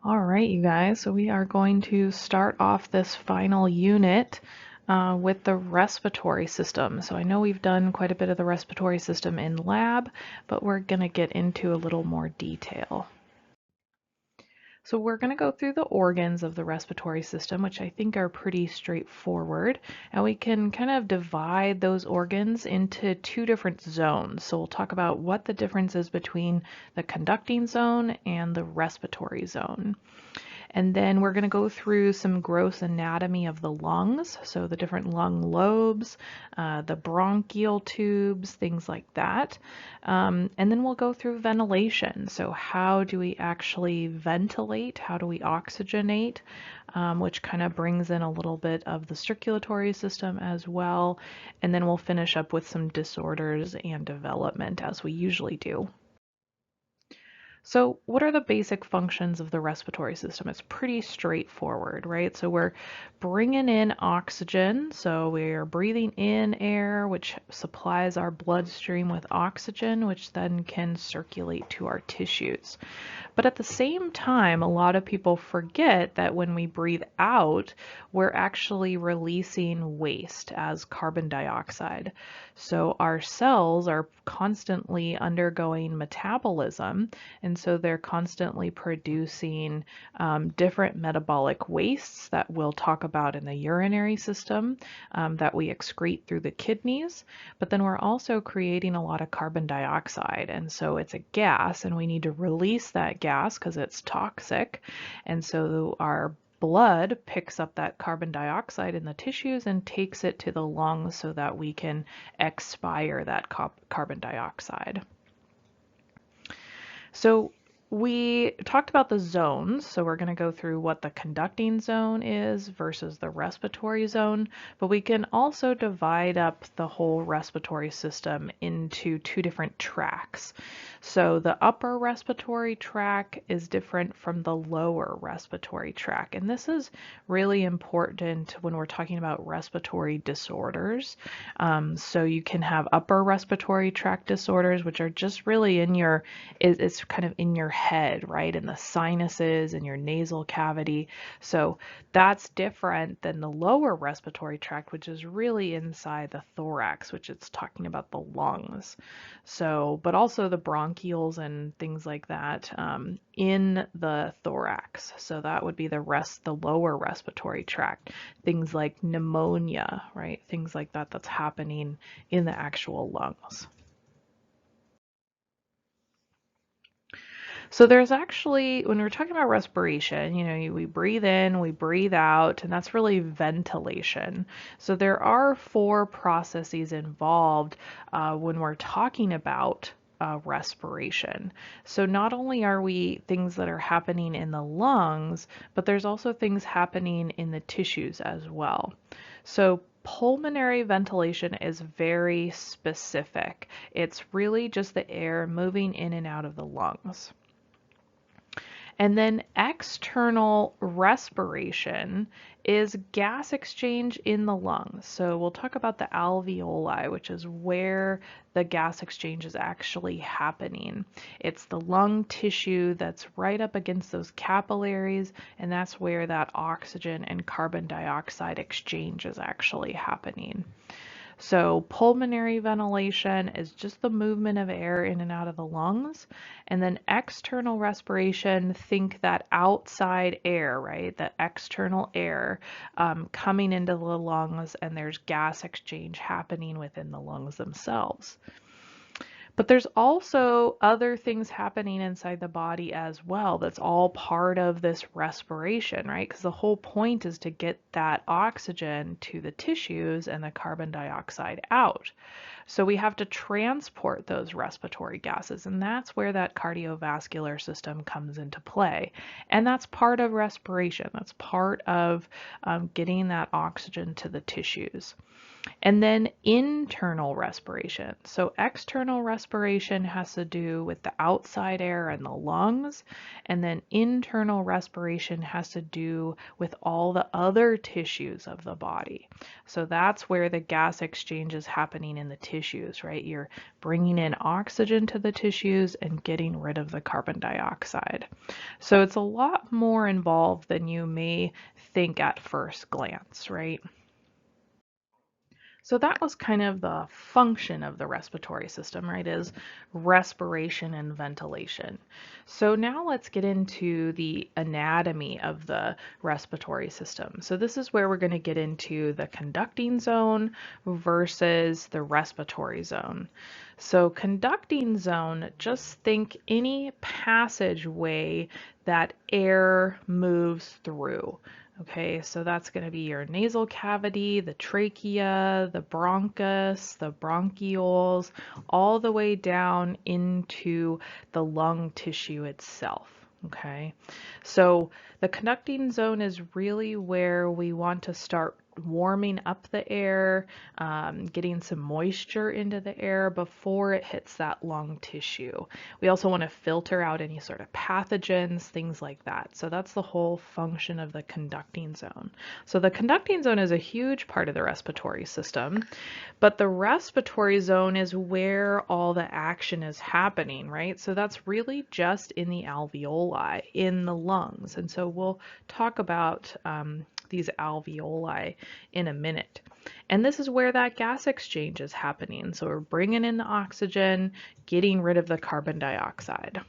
All right, you guys, so we are going to start off this final unit with the respiratory system. So I know we've done quite a bit of the respiratory system in lab, but we're going to get into a little more detail. So we're going to go through the organs of the respiratory system, which I think are pretty straightforward, and we can kind of divide those organs into two different zones. So we'll talk about what the difference is between the conducting zone and the respiratory zone. And then we're going to go through some gross anatomy of the lungs, so the different lung lobes, the bronchial tubes, things like that. And then we'll go through ventilation. So how do we actually ventilate? How do we oxygenate? Which kind of brings in a little bit of the circulatory system as well. And then we'll finish up with some disorders and development, as we usually do. So what are the basic functions of the respiratory system? It's pretty straightforward, right? So we're bringing in oxygen. So we're breathing in air, which supplies our bloodstream with oxygen, which then can circulate to our tissues. But at the same time, a lot of people forget that when we breathe out, we're actually releasing waste as carbon dioxide. So our cells are constantly undergoing metabolism, and so they're constantly producing different metabolic wastes that we'll talk about in the urinary system that we excrete through the kidneys. But then we're also creating a lot of carbon dioxide, and so it's a gas, and we need to release that gas because it's toxic. And so our blood picks up that carbon dioxide in the tissues and takes it to the lungs so that we can expire that carbon dioxide. So we talked about the zones, so we're going to go through what the conducting zone is versus the respiratory zone, but we can also divide up the whole respiratory system into two different tracts. So the upper respiratory tract is different from the lower respiratory tract, and this is really important when we're talking about respiratory disorders. So you can have upper respiratory tract disorders, which are just really in your, it's kind of in your head, right? In the sinuses and your nasal cavity. So that's different than the lower respiratory tract, which is really inside the thorax, which it's talking about the lungs. So, but also the bronchioles and things like that in the thorax. So that would be the lower respiratory tract. Things like pneumonia, right? Things like that that's happening in the actual lungs. So there's actually, when we're talking about respiration, we breathe in, we breathe out, and that's really ventilation. So there are four processes involved when we're talking about respiration. So not only are we things that are happening in the lungs, but there's also things happening in the tissues as well. So pulmonary ventilation is very specific. It's really just the air moving in and out of the lungs. And then external respiration is gas exchange in the lungs. So we'll talk about the alveoli, which is where the gas exchange is actually happening. It's the lung tissue that's right up against those capillaries, and that's where that oxygen and carbon dioxide exchange is actually happening. So pulmonary ventilation is just the movement of air in and out of the lungs. And then external respiration, think that outside air, right? The external air coming into the lungs, and there's gas exchange happening within the lungs themselves. But there's also other things happening inside the body as well that's all part of this respiration, right? Because the whole point is to get that oxygen to the tissues and the carbon dioxide out. So we have to transport those respiratory gases, and that's where that cardiovascular system comes into play. And that's part of respiration. That's part of getting that oxygen to the tissues. And then internal respiration. So external respiration has to do with the outside air and the lungs, and then internal respiration has to do with all the other tissues of the body. So that's where the gas exchange is happening in the tissues tissues, right? You're bringing in oxygen to the tissues and getting rid of the carbon dioxide. So it's a lot more involved than you may think at first glance, right? So that was kind of the function of the respiratory system, right, is respiration and ventilation. So now let's get into the anatomy of the respiratory system. So this is where we're going to get into the conducting zone versus the respiratory zone. So conducting zone, just think any passageway that air moves through. Okay, so that's going to be your nasal cavity, the trachea, the bronchus, the bronchioles, all the way down into the lung tissue itself. Okay, so the conducting zone is really where we want to start warming up the air, getting some moisture into the air before it hits that lung tissue. We also want to filter out any sort of pathogens, things like that. So that's the whole function of the conducting zone. So the conducting zone is a huge part of the respiratory system, but the respiratory zone is where all the action is happening, right? So that's really just in the alveoli, in the lungs. And so we'll talk about these alveoli in a minute. And this is where that gas exchange is happening. So we're bringing in the oxygen, getting rid of the carbon dioxide.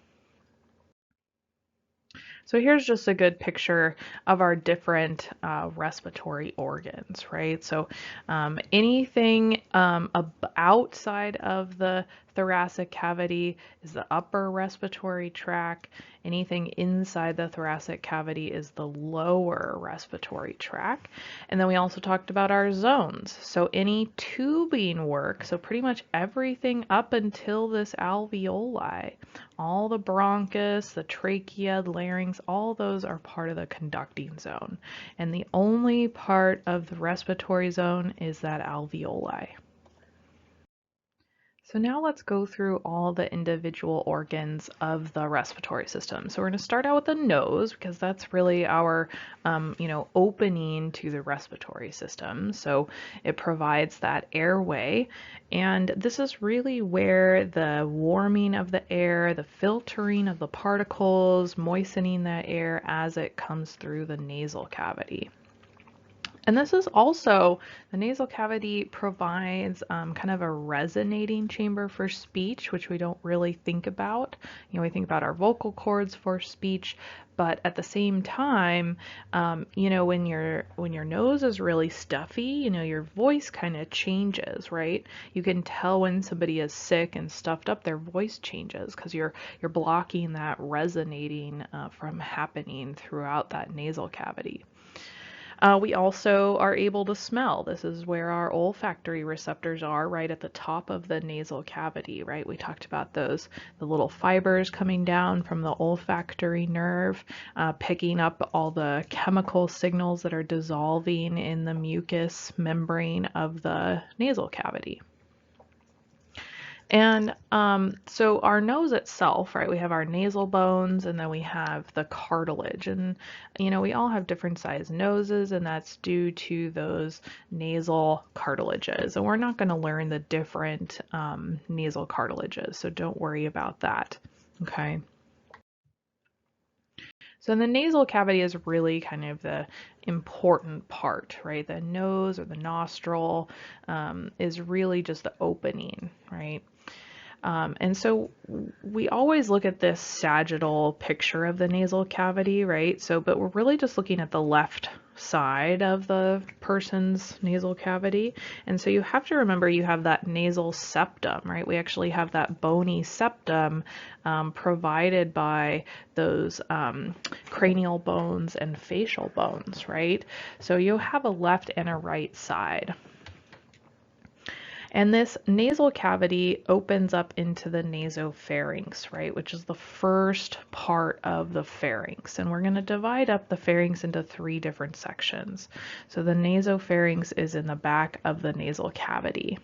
So here's just a good picture of our different respiratory organs, right? So anything outside of the thoracic cavity is the upper respiratory tract. Anything inside the thoracic cavity is the lower respiratory tract. And then we also talked about our zones. So any tubing work, so pretty much everything up until this alveoli, all the bronchus, the trachea, the larynx, all those are part of the conducting zone. And the only part of the respiratory zone is that alveoli. So now let's go through all the individual organs of the respiratory system. So we're going to start out with the nose because that's really our, opening to the respiratory system. So it provides that airway, and this is really where the warming of the air, the filtering of the particles, moistening that air as it comes through the nasal cavity. And this is also, the nasal cavity provides kind of a resonating chamber for speech, which we don't really think about. We think about our vocal cords for speech, but at the same time, when your nose is really stuffy, your voice kind of changes, right? You can tell when somebody is sick and stuffed up, their voice changes because you're blocking that resonating from happening throughout that nasal cavity. We also are able to smell. This is where our olfactory receptors are, right at the top of the nasal cavity, right? We talked about those, the little fibers coming down from the olfactory nerve, picking up all the chemical signals that are dissolving in the mucous membrane of the nasal cavity. And so our nose itself, right, we have our nasal bones and then we have the cartilage. And, we all have different sized noses, and that's due to those nasal cartilages. And we're not going to learn the different nasal cartilages, so don't worry about that. Okay. So the nasal cavity is really kind of the important part, right? The nose or the nostril is really just the opening, right? And so we always look at this sagittal picture of the nasal cavity, right? So, but we're really just looking at the left side of the person's nasal cavity. And so you have to remember you have that nasal septum, right? We actually have that bony septum provided by those cranial bones and facial bones, right? So you'll have a left and a right side. And this nasal cavity opens up into the nasopharynx, right, which is the first part of the pharynx. And we're going to divide up the pharynx into 3 different sections. So the nasopharynx is in the back of the nasal cavity.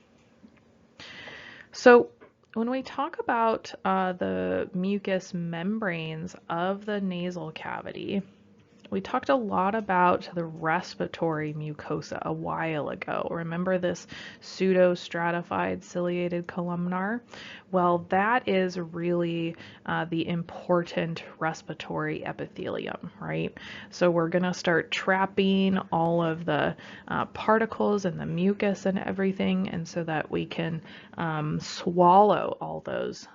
So when we talk about the mucous membranes of the nasal cavity, We talked a lot about the respiratory mucosa a while ago. Remember this pseudostratified ciliated columnar? Well, that is really the important respiratory epithelium, right? So we're going to start trapping all of the particles and the mucus and everything, and so that we can swallow all those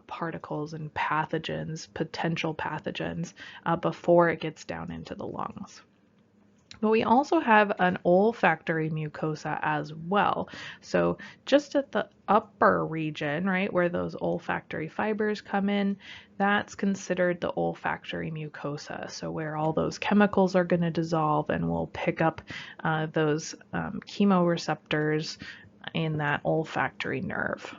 particles and pathogens, potential pathogens, before it gets down into the lungs. But we also have an olfactory mucosa as well. So just at the upper region, right, where those olfactory fibers come in, that's considered the olfactory mucosa. So where all those chemicals are going to dissolve and we'll pick up those chemoreceptors in that olfactory nerve.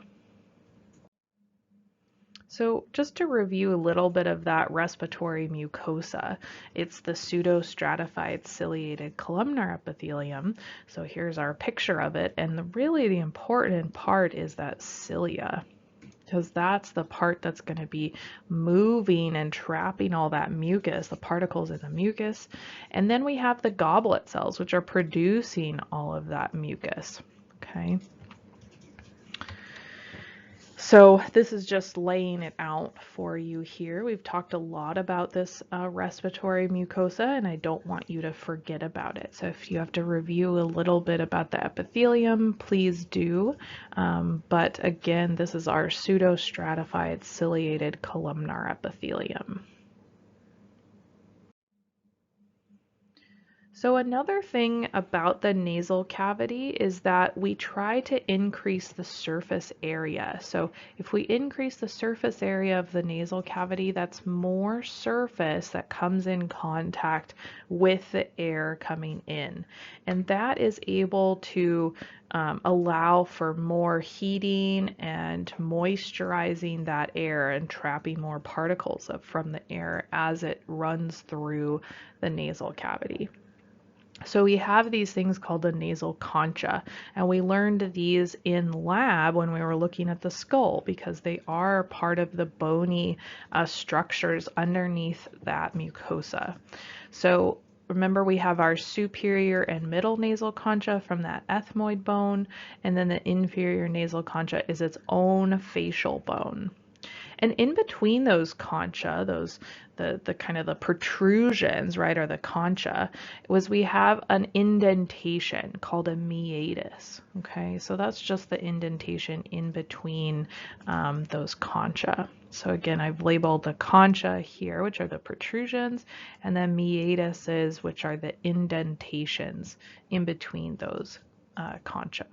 So just to review a little bit of that respiratory mucosa, it's the pseudostratified ciliated columnar epithelium. So here's our picture of it, and really the important part is that cilia, because that's the part that's going to be moving and trapping all that mucus, the particles in the mucus. And then we have the goblet cells, which are producing all of that mucus. Okay. So this is just laying it out for you here. We've talked a lot about this respiratory mucosa, and I don't want you to forget about it. So if you have to review a little bit about the epithelium, please do. But again, this is our pseudostratified ciliated columnar epithelium. So another thing about the nasal cavity is that we try to increase the surface area. So if we increase the surface area of the nasal cavity, that's more surface that comes in contact with the air coming in. And that is able to allow for more heating and moisturizing that air and trapping more particles up from the air as it runs through the nasal cavity. So we have these things called the nasal concha, and we learned these in lab when we were looking at the skull because they are part of the bony structures underneath that mucosa. So remember, we have our superior and middle nasal concha from that ethmoid bone, and then the inferior nasal concha is its own facial bone. And in between those concha, the kind of the protrusions, right, or the concha, was we have an indentation called a meatus. Okay, so that's just the indentation in between those concha. So again, I've labeled the concha here, which are the protrusions, and then meatuses, which are the indentations in between those concha.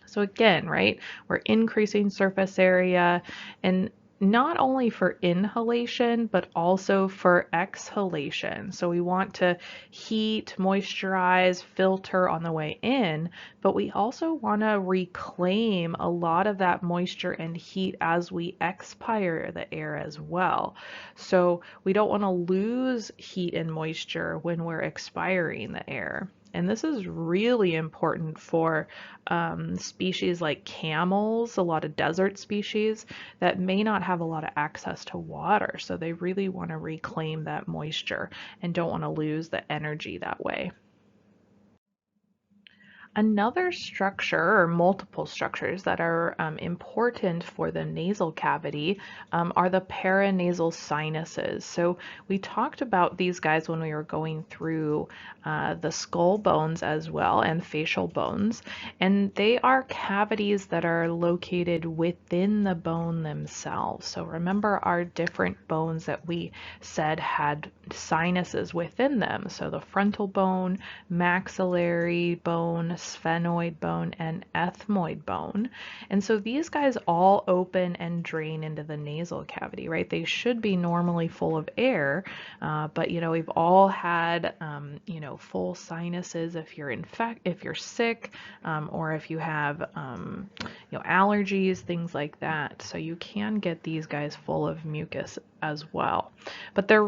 So again, right, we're increasing surface area, and not only for inhalation, but also for exhalation. So we want to heat, moisturize, filter on the way in, but we also want to reclaim a lot of that moisture and heat as we expire the air as well. So we don't want to lose heat and moisture when we're expiring the air. And this is really important for species like camels, a lot of desert species that may not have a lot of access to water. So they really want to reclaim that moisture and don't want to lose the energy that way. Another structure, or multiple structures that are important for the nasal cavity are the paranasal sinuses. So we talked about these guys when we were going through the skull bones as well and facial bones, and they are cavities that are located within the bone themselves. So remember our different bones that we said had sinuses within them. So the frontal bone, maxillary bone, sphenoid bone, and ethmoid bone. And so these guys all open and drain into the nasal cavity, right? They should be normally full of air, but we've all had full sinuses if you're sick, or if you have allergies, things like that. So you can get these guys full of mucus as well. But their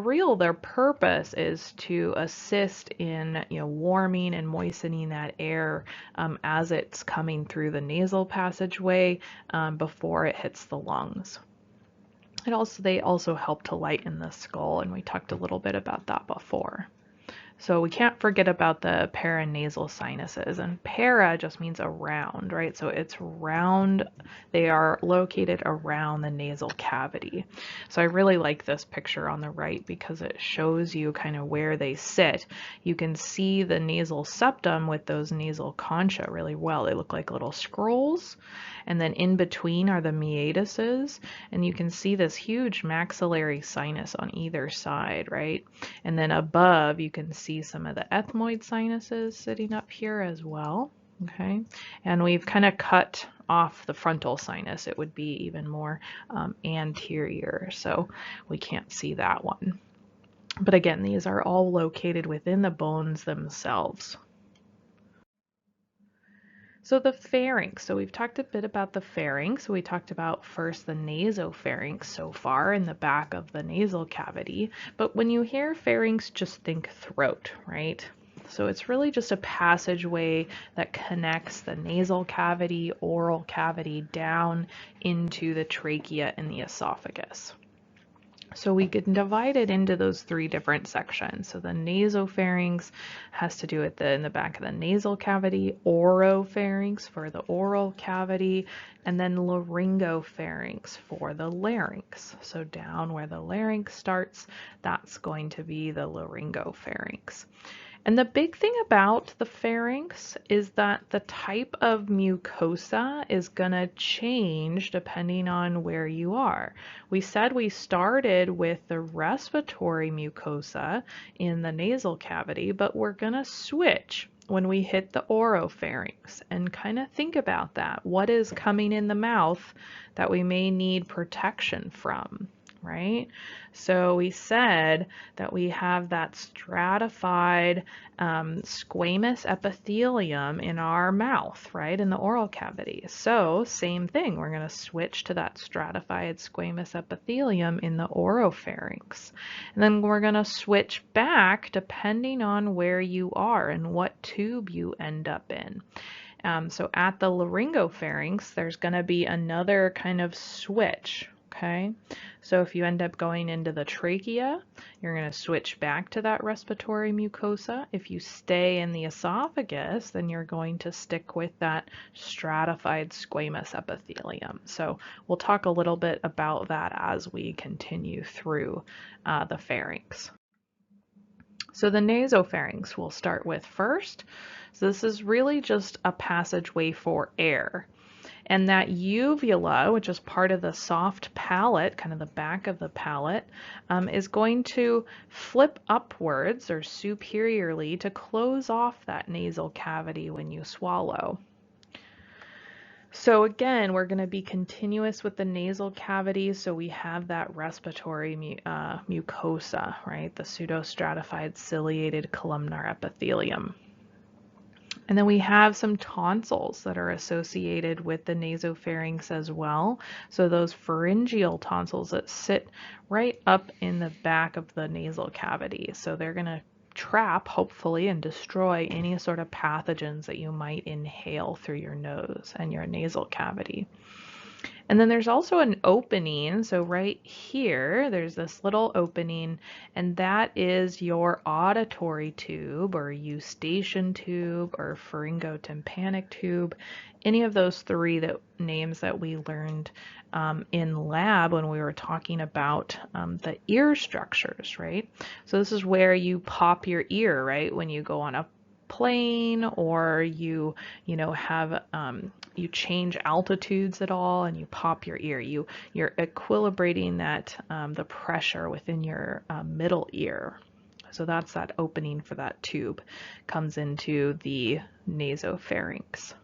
purpose is to assist in warming and moistening that air as it's coming through the nasal passageway before it hits the lungs. They also help to lighten the skull, and we talked a little bit about that before. So we can't forget about the paranasal sinuses, and para just means around, right? So it's round, they are located around the nasal cavity. So I really like this picture on the right because it shows you kind of where they sit. You can see the nasal septum with those nasal concha really well. They look like little scrolls. And then in between are the meatuses, and you can see this huge maxillary sinus on either side, right? And then above, you can see some of the ethmoid sinuses sitting up here as well, okay? And we've kind of cut off the frontal sinus. It would be even more anterior, so we can't see that one. But again, these are all located within the bones themselves. So the pharynx, so we've talked a bit about the pharynx. We talked about first the nasopharynx so far in the back of the nasal cavity. But when you hear pharynx, just think throat, right? So it's really just a passageway that connects the nasal cavity, oral cavity down into the trachea and the esophagus. So we can divide it into those three different sections. So the nasopharynx has to do with in the back of the nasal cavity, oropharynx for the oral cavity, and then laryngopharynx for the larynx. So down where the larynx starts, that's going to be the laryngopharynx. And the big thing about the pharynx is that the type of mucosa is going to change depending on where you are. We said we started with the respiratory mucosa in the nasal cavity, but we're going to switch when we hit the oropharynx, and kind of think about that. What is coming in the mouth that we may need protection from? Right? So we said that we have that stratified squamous epithelium in our mouth, right, in the oral cavity. So same thing, we're going to switch to that stratified squamous epithelium in the oropharynx. And then we're going to switch back depending on where you are and what tube you end up in. So at the laryngopharynx, there's going to be another kind of switch. Okay, so if you end up going into the trachea, you're going to switch back to that respiratory mucosa. If you stay in the esophagus, then you're going to stick with that stratified squamous epithelium. So we'll talk a little bit about that as we continue through the pharynx. So the nasopharynx we'll start with first. So this is really just a passageway for air. And that uvula, which is part of the soft palate, kind of the back of the palate, is going to flip upwards or superiorly to close off that nasal cavity when you swallow. So again, we're going to be continuous with the nasal cavity, so we have that respiratory mucosa, right? The pseudostratified ciliated columnar epithelium. And then we have some tonsils that are associated with the nasopharynx as well. So those pharyngeal tonsils that sit right up in the back of the nasal cavity. So they're going to trap, hopefully, and destroy any sort of pathogens that you might inhale through your nose and your nasal cavity. And then there's also an opening. So right here, there's this little opening, and that is your auditory tube or eustachian tube or pharyngotympanic tube. Any of those three names that we learned in lab when we were talking about the ear structures, right? So this is where you pop your ear, right? When you go on a plane, or you have you change altitudes at all and you pop your ear, you're equilibrating that the pressure within your middle ear. So that's that opening for that tube comes into the nasopharynx.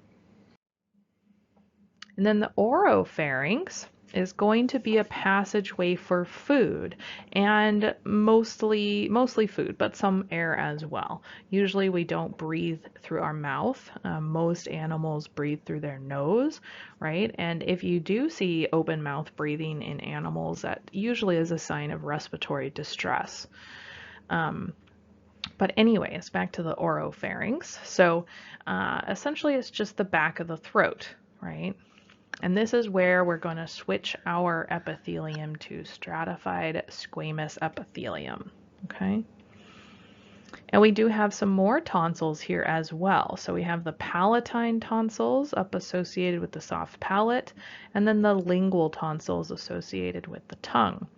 And then the oropharynx is going to be a passageway for food, and mostly food, but some air as well. Usually we don't breathe through our mouth. Most animals breathe through their nose, right? And if you do see open mouth breathing in animals, that usually is a sign of respiratory distress. But anyways, back to the oropharynx. So essentially it's just the back of the throat, right? And this is where we're going to switch our epithelium to stratified squamous epithelium. Okay. And we do have some more tonsils here as well. So we have the palatine tonsils up associated with the soft palate, and then the lingual tonsils associated with the tongue.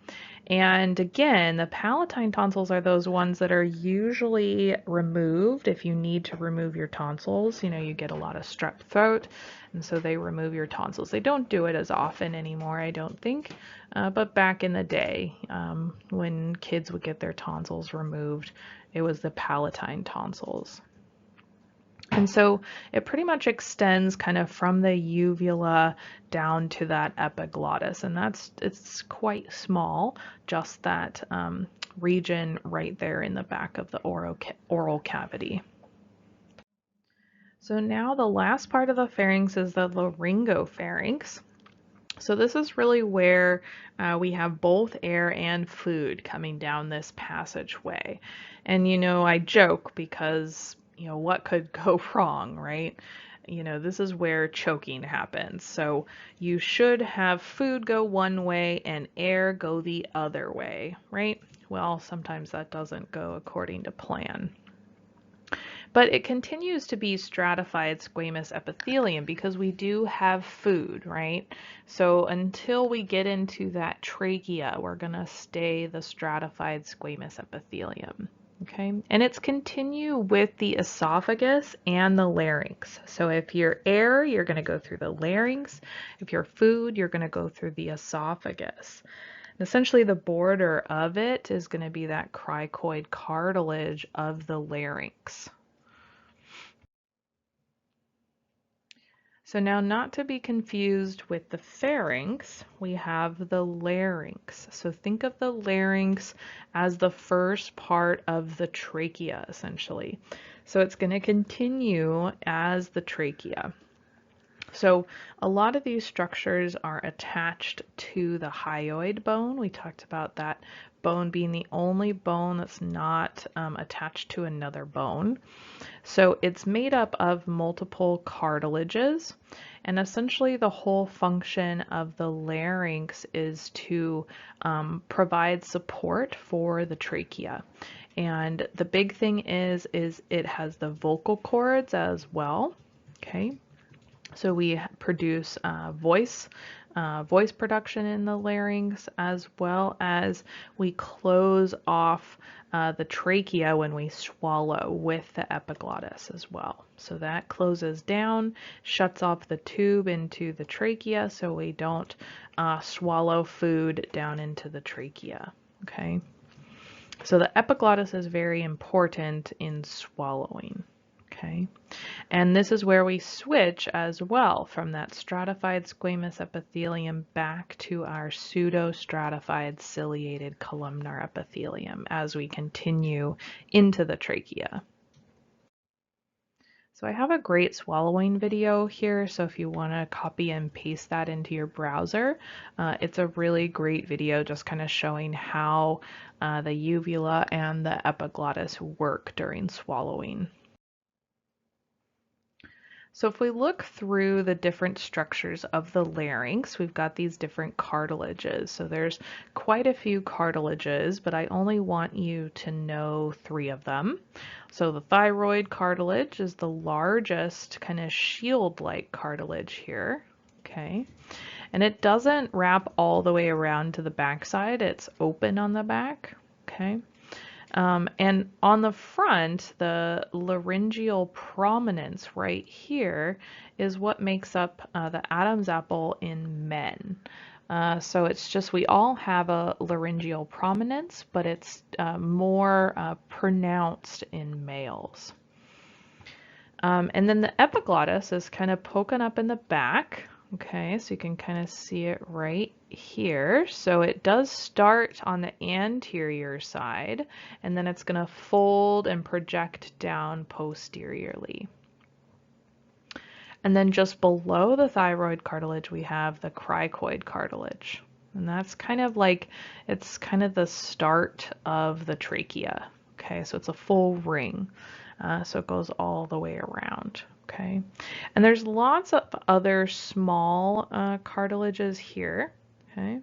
And again, the palatine tonsils are those ones that are usually removed if you need to remove your tonsils. You know, you get a lot of strep throat, and so they remove your tonsils. They don't do it as often anymore, I don't think, but back in the day, when kids would get their tonsils removed, it was the palatine tonsils. And so it pretty much extends kind of from the uvula down to that epiglottis, and it's quite small, just that region right there in the back of the oral cavity. So now the last part of the pharynx is the laryngopharynx. So this is really where we have both air and food coming down this passageway. And you know, I joke because, you know, what could go wrong, right? You know, this is where choking happens. So you should have food go one way and air go the other way, right? Well, sometimes that doesn't go according to plan. But it continues to be stratified squamous epithelium because we do have food, right? So until we get into that trachea, we're going to stay the stratified squamous epithelium. Okay, and it's continue with the esophagus and the larynx. So if you're air, you're going to go through the larynx. If you're food, you're going to go through the esophagus. Essentially, the border of it is going to be that cricoid cartilage of the larynx. So now, not to be confused with the pharynx, we have the larynx. So think of the larynx as the first part of the trachea, essentially. So it's going to continue as the trachea. So a lot of these structures are attached to the hyoid bone. We talked about that bone being the only bone that's not attached to another bone. So it's made up of multiple cartilages, and essentially the whole function of the larynx is to provide support for the trachea. And the big thing is it has the vocal cords as well. Okay. So we produce voice production in the larynx, as well as we close off the trachea when we swallow with the epiglottis as well. So that closes down, shuts off the tube into the trachea so we don't swallow food down into the trachea. Okay. So the epiglottis is very important in swallowing. Okay, and this is where we switch as well from that stratified squamous epithelium back to our pseudostratified ciliated columnar epithelium as we continue into the trachea. So I have a great swallowing video here, so if you want to copy and paste that into your browser, it's a really great video just kind of showing how the uvula and the epiglottis work during swallowing. So if we look through the different structures of the larynx, we've got these different cartilages. So there's quite a few cartilages, but I only want you to know 3 of them. So the thyroid cartilage is the largest kind of shield-like cartilage here. Okay. And it doesn't wrap all the way around to the backside. It's open on the back. Okay. And on the front, the laryngeal prominence right here is what makes up the Adam's apple in men. So it's just we all have a laryngeal prominence, but it's more pronounced in males. And then the epiglottis is kind of poking up in the back. Okay, so you can kind of see it right here. So it does start on the anterior side, and then it's going to fold and project down posteriorly. And then just below the thyroid cartilage, we have the cricoid cartilage. And that's kind of like, it's kind of the start of the trachea. Okay, so it's a full ring. So it goes all the way around. Okay, and there's lots of other small cartilages here. Okay,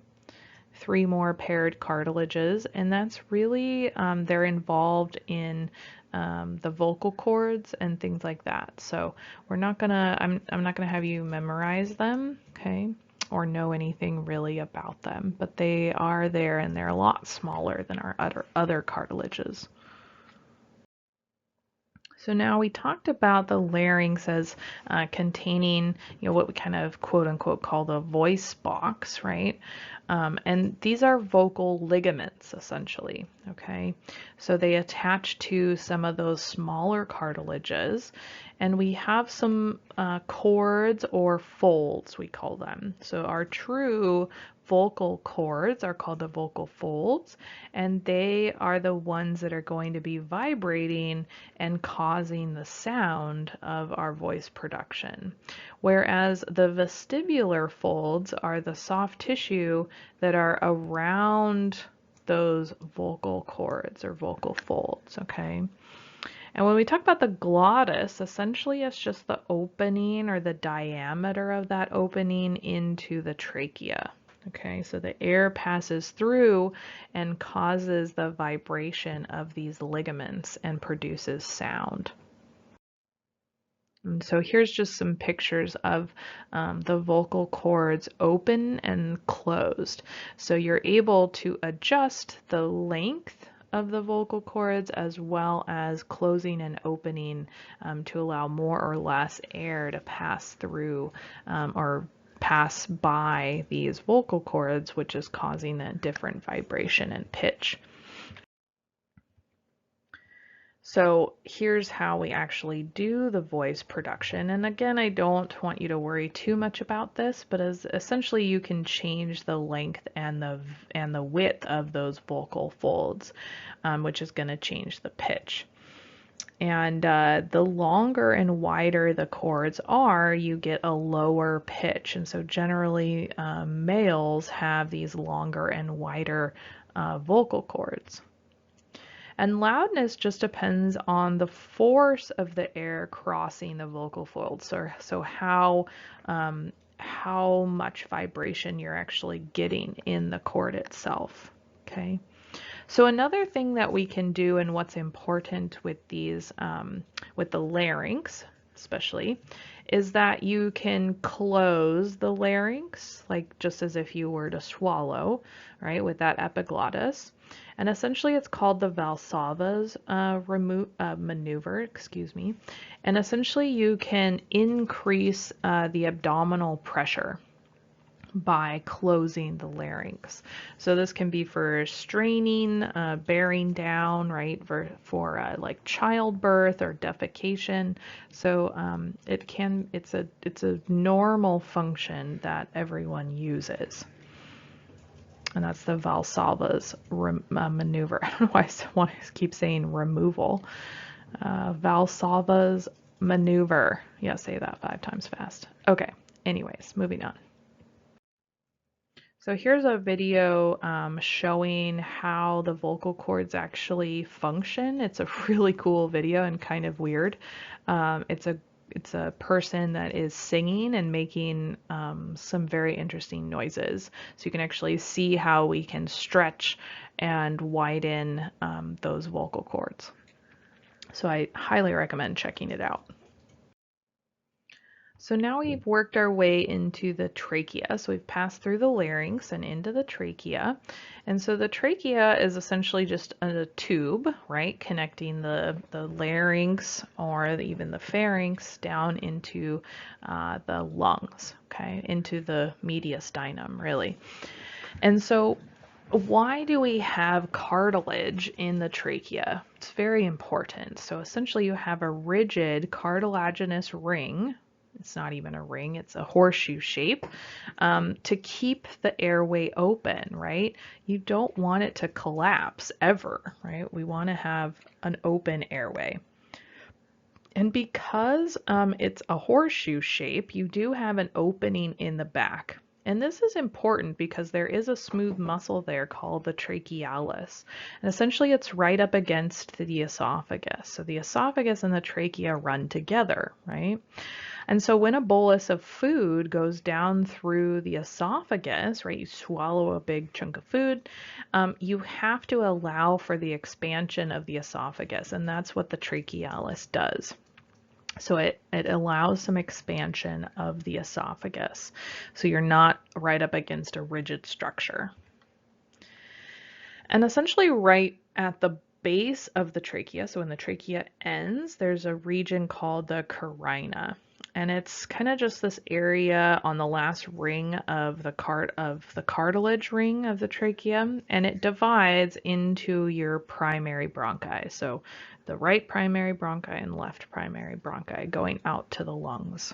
3 more paired cartilages, and that's really they're involved in the vocal cords and things like that. So we're not gonna I'm not gonna have you memorize them, okay, or know anything really about them, but they are there and they're a lot smaller than our other cartilages. So now we talked about the larynx as containing, what we kind of quote unquote call the voice box, right? And these are vocal ligaments essentially, okay? So they attach to some of those smaller cartilages, and we have some cords or folds, we call them. So our true vocal cords are called the vocal folds, and they are the ones that are going to be vibrating and causing the sound of our voice production. Whereas the vestibular folds are the soft tissue that are around those vocal cords or vocal folds, okay? And when we talk about the glottis, essentially it's just the opening or the diameter of that opening into the trachea. Okay, so the air passes through and causes the vibration of these ligaments and produces sound. And so here's just some pictures of the vocal cords open and closed. So you're able to adjust the length of the vocal cords as well as closing and opening to allow more or less air to pass through or pass by these vocal cords, which is causing a different vibration and pitch. So here's how we actually do the voice production. And again, I don't want you to worry too much about this, but as essentially you can change the length and the width of those vocal folds, which is going to change the pitch. And the longer and wider the cords are, you get a lower pitch. And so generally males have these longer and wider vocal cords. And loudness just depends on the force of the air crossing the vocal folds. So how much vibration you're actually getting in the cord itself. Okay. So another thing that we can do, and what's important with these, with the larynx especially, is that you can close the larynx, like just as if you were to swallow, right, with that epiglottis. And essentially it's called the Valsalva's maneuver, excuse me. And essentially you can increase the abdominal pressure by closing the larynx. So this can be for straining, bearing down, right, for like childbirth or defecation. So it's a normal function that everyone uses. And that's the Valsalva's maneuver. I don't know why I keep saying removal. Valsalva's maneuver. Yeah, say that 5 times fast. Okay, anyways, moving on. So here's a video showing how the vocal cords actually function. It's a really cool video and kind of weird. It's a person that is singing and making some very interesting noises. So you can actually see how we can stretch and widen those vocal cords. So I highly recommend checking it out. So now we've worked our way into the trachea. So we've passed through the larynx and into the trachea. And so the trachea is essentially just a tube, right, connecting the larynx or even the pharynx down into the lungs, okay, into the mediastinum, really. And so why do we have cartilage in the trachea? It's very important. So essentially you have a rigid cartilaginous ring. It's not even a ring, it's a horseshoe shape, to keep the airway open, right? You don't want it to collapse ever, right? We want to have an open airway. And because it's a horseshoe shape, you do have an opening in the back. And this is important because there is a smooth muscle there called the trachealis. And essentially it's right up against the esophagus. So the esophagus and the trachea run together, right? And so when a bolus of food goes down through the esophagus, right, you swallow a big chunk of food, you have to allow for the expansion of the esophagus, and that's what the trachealis does. So it allows some expansion of the esophagus. So you're not right up against a rigid structure. And essentially right at the base of the trachea, so when the trachea ends, there's a region called the carina. And it's kind of just this area on the last ring of the cartilage ring of the trachea, and it divides into your primary bronchi. So the right primary bronchi and left primary bronchi going out to the lungs.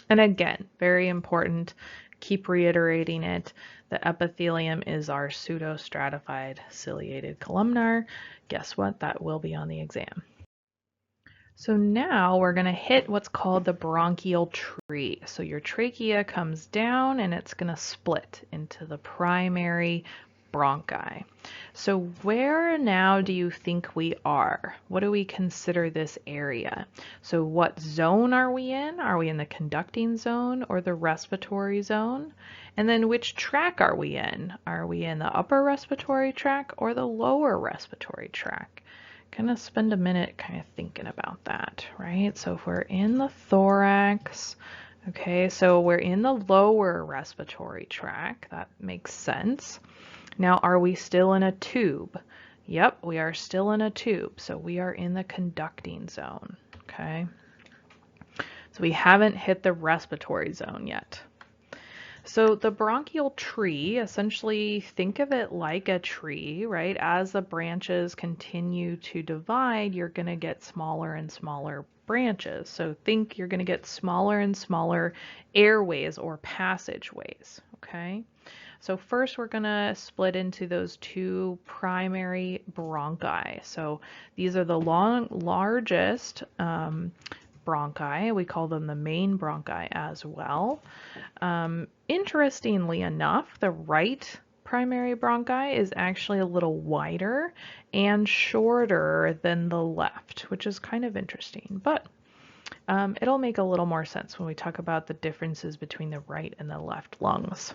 And again, very important, keep reiterating it. The epithelium is our pseudostratified ciliated columnar. Guess what? That will be on the exam. So now we're going to hit what's called the bronchial tree. So your trachea comes down and it's going to split into the primary bronchi. So where now do you think we are? What do we consider this area? So what zone are we in? Are we in the conducting zone or the respiratory zone? And then which tract are we in? Are we in the upper respiratory tract or the lower respiratory tract? Kind of spend a minute kind of thinking about that, right? So if we're in the thorax, okay, so we're in the lower respiratory tract, that makes sense. Now, are we still in a tube? Yep, we are still in a tube, so we are in the conducting zone, okay? So we haven't hit the respiratory zone yet. So the bronchial tree, essentially think of it like a tree, right? As the branches continue to divide, you're going to get smaller and smaller branches. So think you're going to get smaller and smaller airways or passageways, okay? So first we're going to split into those two primary bronchi. So these are the largest bronchi. We call them the main bronchi as well. Interestingly enough, the right primary bronchi is actually a little wider and shorter than the left, which is kind of interesting, but it'll make a little more sense when we talk about the differences between the right and the left lungs.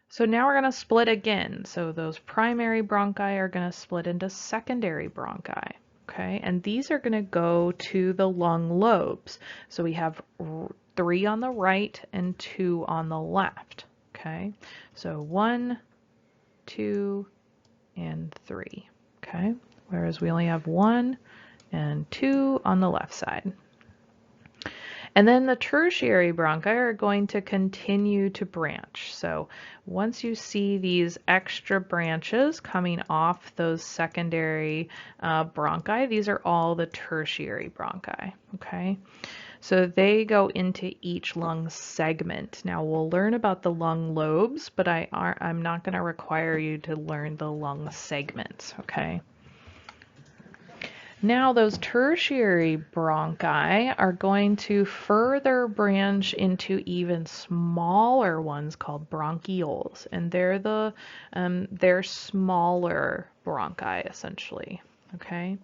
So now we're going to split again. So those primary bronchi are going to split into secondary bronchi. Okay, and these are going to go to the lung lobes. So we have 3 on the right and 2 on the left. Okay, so 1, 2, and 3. Okay, whereas we only have 1 and 2 on the left side. And then the tertiary bronchi are going to continue to branch. So once you see these extra branches coming off those secondary bronchi, these are all the tertiary bronchi, okay? So they go into each lung segment. Now we'll learn about the lung lobes, but I'm not going to require you to learn the lung segments, okay? Now those tertiary bronchi are going to further branch into even smaller ones called bronchioles, and they're smaller bronchi essentially. Okay,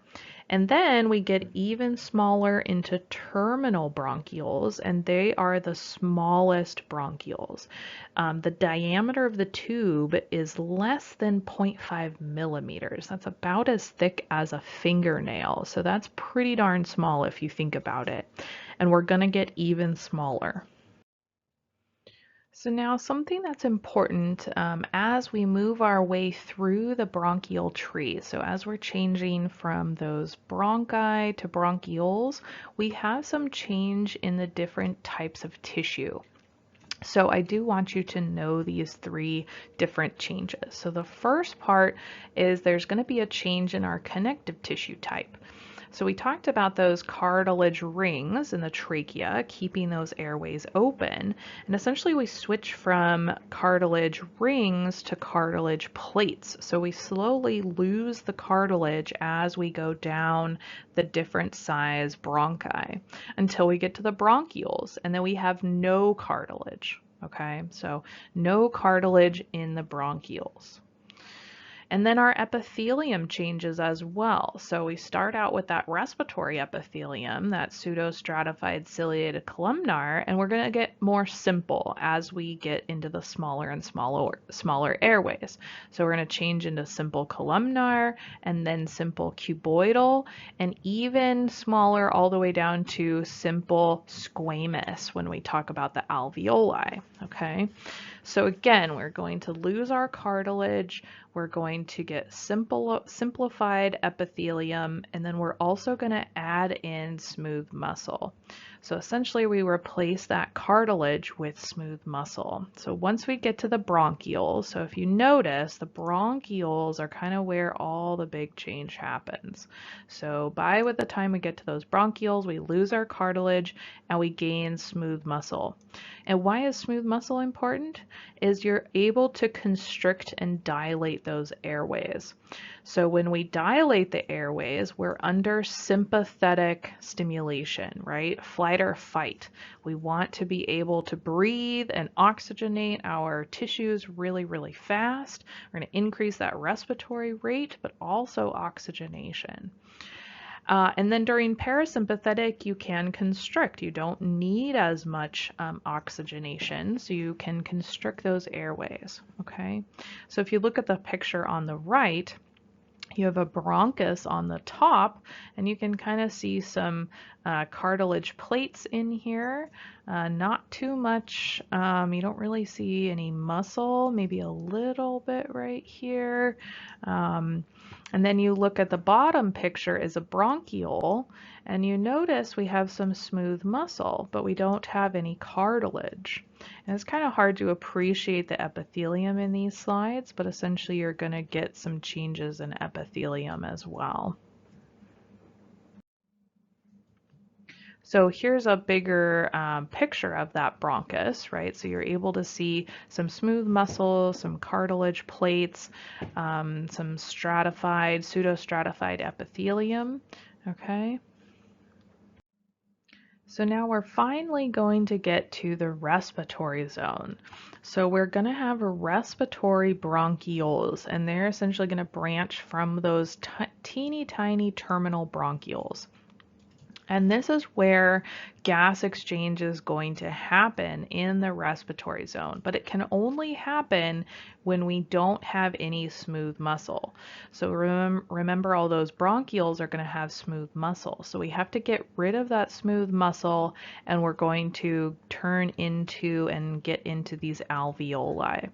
and then we get even smaller into terminal bronchioles, and they are the smallest bronchioles. The diameter of the tube is less than 0.5 millimeters. That's about as thick as a fingernail. So that's pretty darn small if you think about it. And we're going to get even smaller. So now something that's important as we move our way through the bronchial tree, so as we're changing from those bronchi to bronchioles, we have some change in the different types of tissue. So I do want you to know these 3 different changes. So the first part is there's going to be a change in our connective tissue type. So we talked about those cartilage rings in the trachea, keeping those airways open. And essentially we switch from cartilage rings to cartilage plates. So we slowly lose the cartilage as we go down the different size bronchi until we get to the bronchioles, and then we have no cartilage. Okay, so no cartilage in the bronchioles. And then our epithelium changes as well. So we start out with that respiratory epithelium, that pseudostratified ciliated columnar, and we're going to get more simple as we get into the smaller and smaller airways. So we're going to change into simple columnar and then simple cuboidal, and even smaller all the way down to simple squamous when we talk about the alveoli. Okay. So again, we're going to lose our cartilage, we're going to get simplified epithelium, and then we're also going to add in smooth muscle. So essentially we replace that cartilage with smooth muscle. So once we get to the bronchioles, so if you notice, the bronchioles are kind of where all the big change happens. So by the time we get to those bronchioles, we lose our cartilage and we gain smooth muscle. And why is smooth muscle important? Is you're able to constrict and dilate those airways. So when we dilate the airways, we're under sympathetic stimulation, right? Flight or fight. We want to be able to breathe and oxygenate our tissues really, really fast. We're going to increase that respiratory rate, but also oxygenation. And then during parasympathetic, you can constrict. You don't need as much oxygenation, so you can constrict those airways, okay? So if you look at the picture on the right, you have a bronchus on the top, and you can kind of see some cartilage plates in here. Not too much. You don't really see any muscle, maybe a little bit right here. And then you look at the bottom picture is a bronchiole, and you notice we have some smooth muscle, but we don't have any cartilage. And it's kind of hard to appreciate the epithelium in these slides, but essentially you're going to get some changes in epithelium as well. So here's a bigger picture of that bronchus, right? So you're able to see some smooth muscle, some cartilage plates, some stratified, pseudostratified epithelium, okay? So now we're finally going to get to the respiratory zone. So we're going to have a respiratory bronchioles, and they're essentially going to branch from those teeny tiny terminal bronchioles. And this is where gas exchange is going to happen in the respiratory zone, but it can only happen when we don't have any smooth muscle. So remember all those bronchioles are going to have smooth muscle. So we have to get rid of that smooth muscle, and we're going to turn into and get into these alveoli.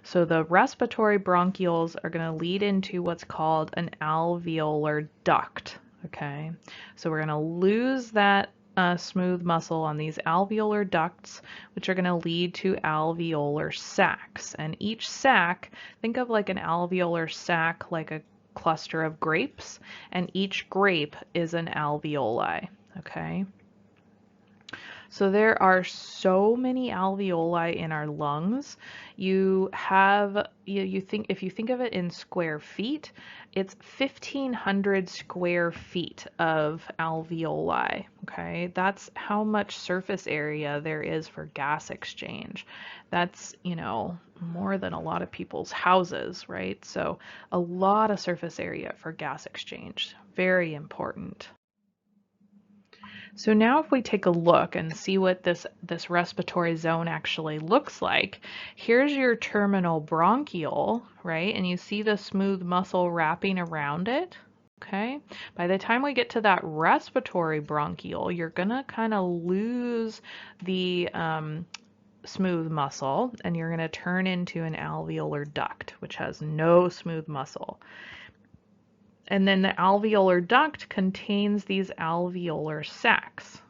So the respiratory bronchioles are going to lead into what's called an alveolar duct. Okay, so we're going to lose that smooth muscle on these alveolar ducts, which are going to lead to alveolar sacs. And each sac, think of like an alveolar sac like a cluster of grapes, and each grape is an alveoli. Okay. So there are so many alveoli in our lungs. You think if you think of it in square feet, it's 1,500 square feet of alveoli. Okay, that's how much surface area there is for gas exchange. That's, more than a lot of people's houses, right? So a lot of surface area for gas exchange. Very important. So now if we take a look and see what this respiratory zone actually looks like, here's your terminal bronchiole, right? And you see the smooth muscle wrapping around it, okay? By the time we get to that respiratory bronchiole, you're gonna kind of lose the smooth muscle, and you're gonna turn into an alveolar duct, which has no smooth muscle. And then the alveolar duct contains these alveolar sacs.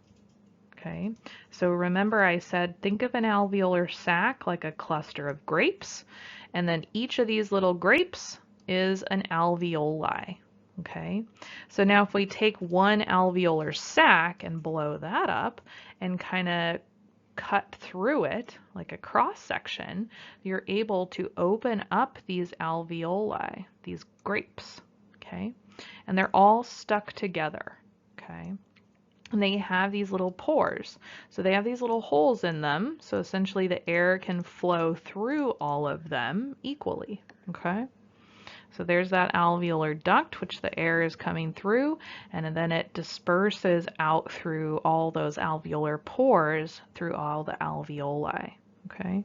Okay, so remember I said think of an alveolar sac like a cluster of grapes, and then each of these little grapes is an alveoli. Okay, so now if we take one alveolar sac and blow that up and kind of cut through it like a cross section, you're able to open up these alveoli, these grapes, okay? And they're all stuck together, okay? And they have these little pores. So they have these little holes in them, so essentially the air can flow through all of them equally, okay? So there's that alveolar duct, which the air is coming through, and then it disperses out through all those alveolar pores through all the alveoli, okay?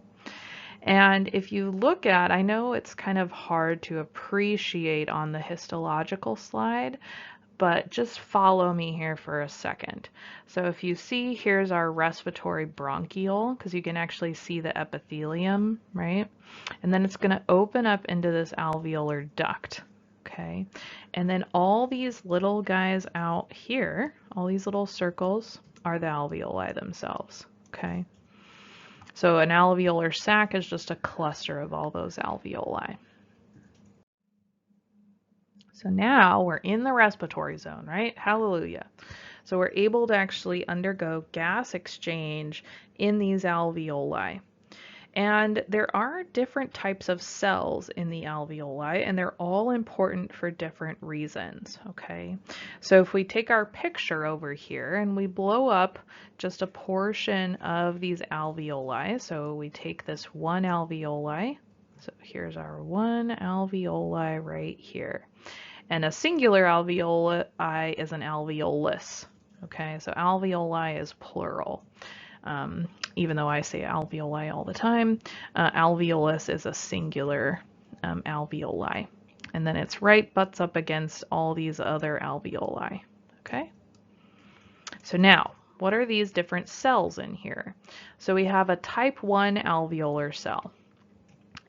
And if you look at, I know it's kind of hard to appreciate on the histological slide, but just follow me here for a second. So if you see, here's our respiratory bronchial, because you can actually see the epithelium, right? And then it's going to open up into this alveolar duct, okay? And then all these little guys out here, all these little circles, are the alveoli themselves, okay? So an alveolar sac is just a cluster of all those alveoli. So now we're in the respiratory zone, right? Hallelujah. So we're able to actually undergo gas exchange in these alveoli. And there are different types of cells in the alveoli, and they're all important for different reasons, okay? So if we take our picture over here and we blow up just a portion of these alveoli, so we take this one alveoli, so here's our one alveoli right here. And a singular alveoli is an alveolus. Okay, so alveoli is plural. Even though I say alveoli all the time, alveolus is a singular alveoli. And then it's right butts up against all these other alveoli. Okay? So now, what are these different cells in here? So we have a type 1 alveolar cell.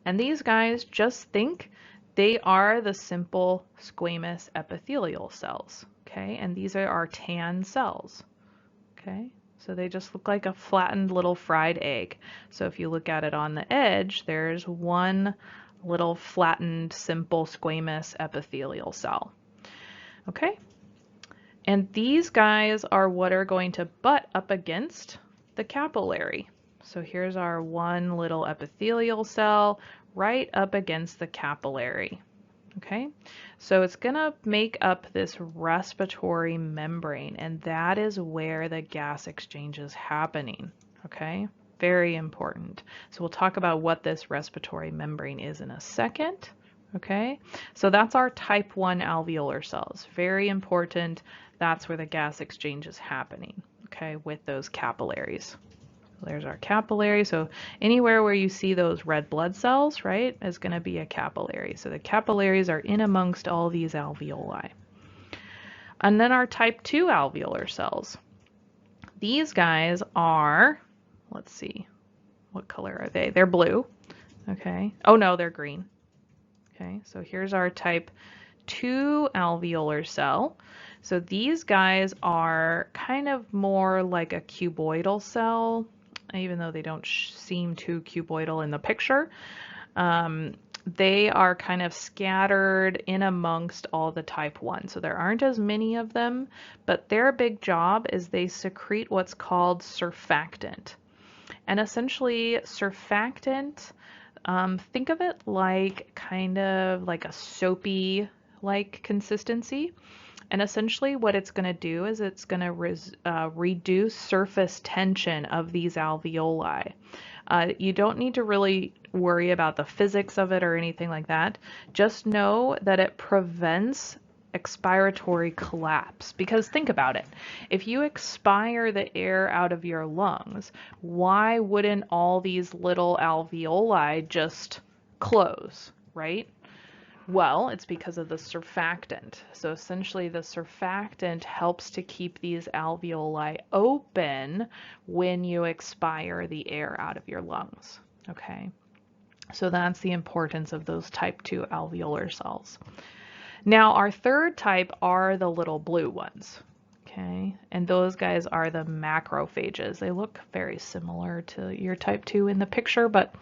And these guys, just think they are the simple squamous epithelial cells, okay? And these are our tan cells, okay? So they just look like a flattened little fried egg. So if you look at it on the edge, there's one little flattened, simple squamous epithelial cell, okay? And these guys are what are going to butt up against the capillary. So here's our one little epithelial cell right up against the capillary. Okay, so it's going to make up this respiratory membrane, and that is where the gas exchange is happening. Okay, very important. So we'll talk about what this respiratory membrane is in a second. Okay, so that's our type 1 alveolar cells. Very important. That's where the gas exchange is happening, okay, with those capillaries. There's our capillary. So anywhere where you see those red blood cells, right, is going to be a capillary. So the capillaries are in amongst all these alveoli. And then our type 2 alveolar cells. These guys are, let's see, what color are they? They're blue. Okay. Oh no, they're green. Okay, so here's our type 2 alveolar cell. So these guys are kind of more like a cuboidal cell, even though they don't seem too cuboidal in the picture. They are kind of scattered in amongst all the type 1. So there aren't as many of them, but their big job is they secrete what's called surfactant. And essentially surfactant, think of it like kind of like a soapy like consistency. And essentially what it's going to do is it's going to reduce surface tension of these alveoli. You don't need to really worry about the physics of it or anything like that. Just know that it prevents expiratory collapse. Because think about it. If you expire the air out of your lungs, why wouldn't all these little alveoli just close, right? Well, it's because of the surfactant. So essentially the surfactant helps to keep these alveoli open when you expire the air out of your lungs. Okay, so that's the importance of those type 2 alveolar cells. Now our third type are the little blue ones. Okay, and those guys are the macrophages. They look very similar to your type 2 in the picture, but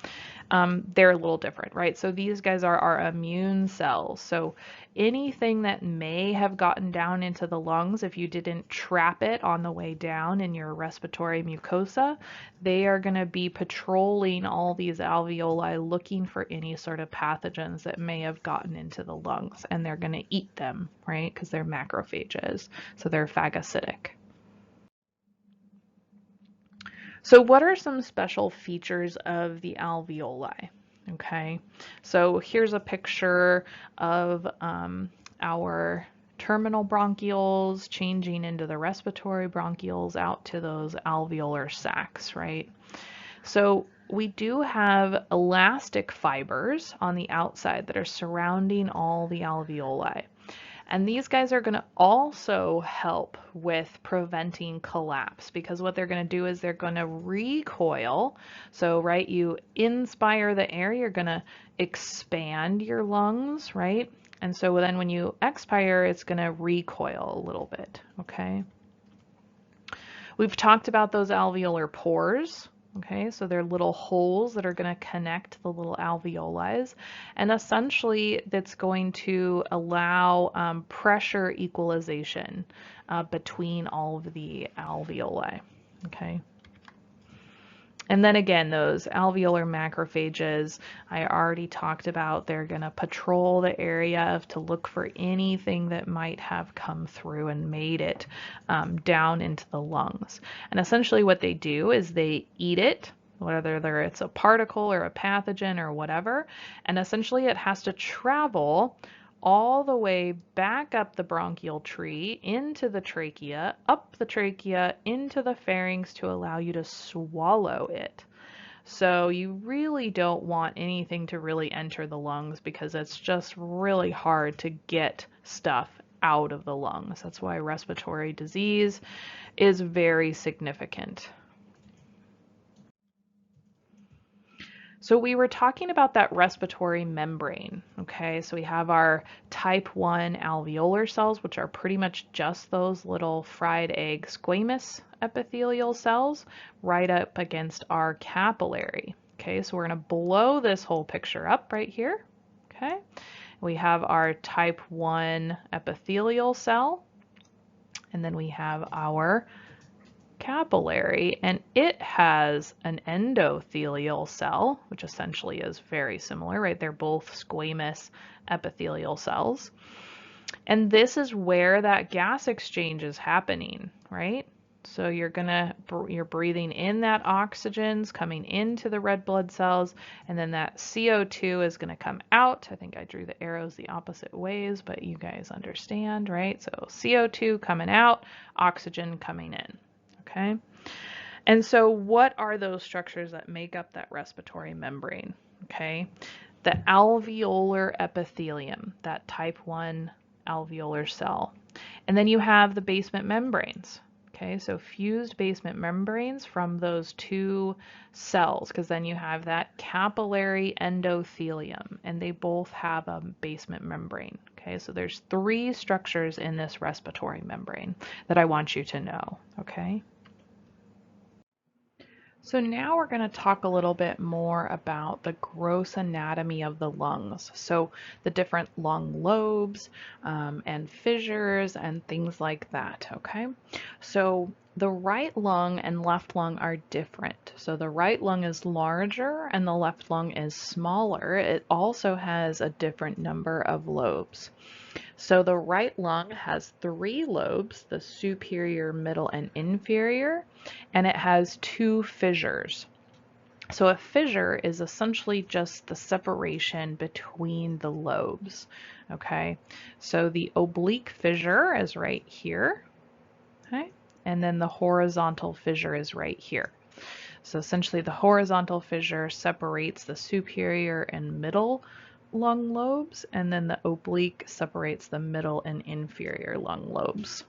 they're a little different, right? So these guys are our immune cells. So anything that may have gotten down into the lungs if you didn't trap it on the way down in your respiratory mucosa. They are going to be patrolling all these alveoli looking for any sort of pathogens that may have gotten into the lungs, and they're going to eat them, right? Because they're macrophages, so they're phagocytic. So what are some special features of the alveoli? Okay, so here's a picture of our terminal bronchioles changing into the respiratory bronchioles out to those alveolar sacs, right? So we do have elastic fibers on the outside that are surrounding all the alveoli. And these guys are going to also help with preventing collapse, because what they're going to do is they're going to recoil. So, right, you inspire the air, you're going to expand your lungs, right? And so then when you expire, it's going to recoil a little bit, okay? We've talked about those alveolar pores. Okay, so they're little holes that are going to connect the little alveoli, and essentially that's going to allow pressure equalization between all of the alveoli. Okay. And then again, those alveolar macrophages, I already talked about, they're going to patrol the area to look for anything that might have come through and made it down into the lungs. And essentially what they do is they eat it, whether it's a particle or a pathogen or whatever, and essentially it has to travel all the way back up the bronchial tree into the trachea, up the trachea into the pharynx to allow you to swallow it. So you really don't want anything to really enter the lungs, because it's just really hard to get stuff out of the lungs. That's why respiratory disease is very significant. So we were talking about that respiratory membrane, okay? So we have our type 1 alveolar cells, which are pretty much just those little fried egg squamous epithelial cells right up against our capillary, okay? So we're gonna blow this whole picture up right here, okay? We have our type 1 epithelial cell, and then we have our capillary, and it has an endothelial cell, which essentially is very similar, right? They're both squamous epithelial cells. And this is where that gas exchange is happening, right? So you're breathing in that oxygen's coming into the red blood cells, and then that CO2 is gonna come out. I think I drew the arrows the opposite ways, but you guys understand, right? So CO2 coming out, oxygen coming in. Okay, and so what are those structures that make up that respiratory membrane? Okay, the alveolar epithelium, that type 1 alveolar cell. And then you have the basement membranes. Okay, so fused basement membranes from those two cells, because then you have that capillary endothelium, and they both have a basement membrane. Okay, so there's 3 structures in this respiratory membrane that I want you to know. Okay. So now we're going to talk a little bit more about the gross anatomy of the lungs. So the different lung lobes and fissures and things like that, okay? So the right lung and left lung are different. So the right lung is larger and the left lung is smaller. It also has a different number of lobes. So the right lung has 3 lobes, the superior, middle, and inferior, and it has 2 fissures. So a fissure is essentially just the separation between the lobes, okay? So the oblique fissure is right here, okay? And then the horizontal fissure is right here. So essentially the horizontal fissure separates the superior and middle lung lobes, and then the oblique separates the middle and inferior lung lobes.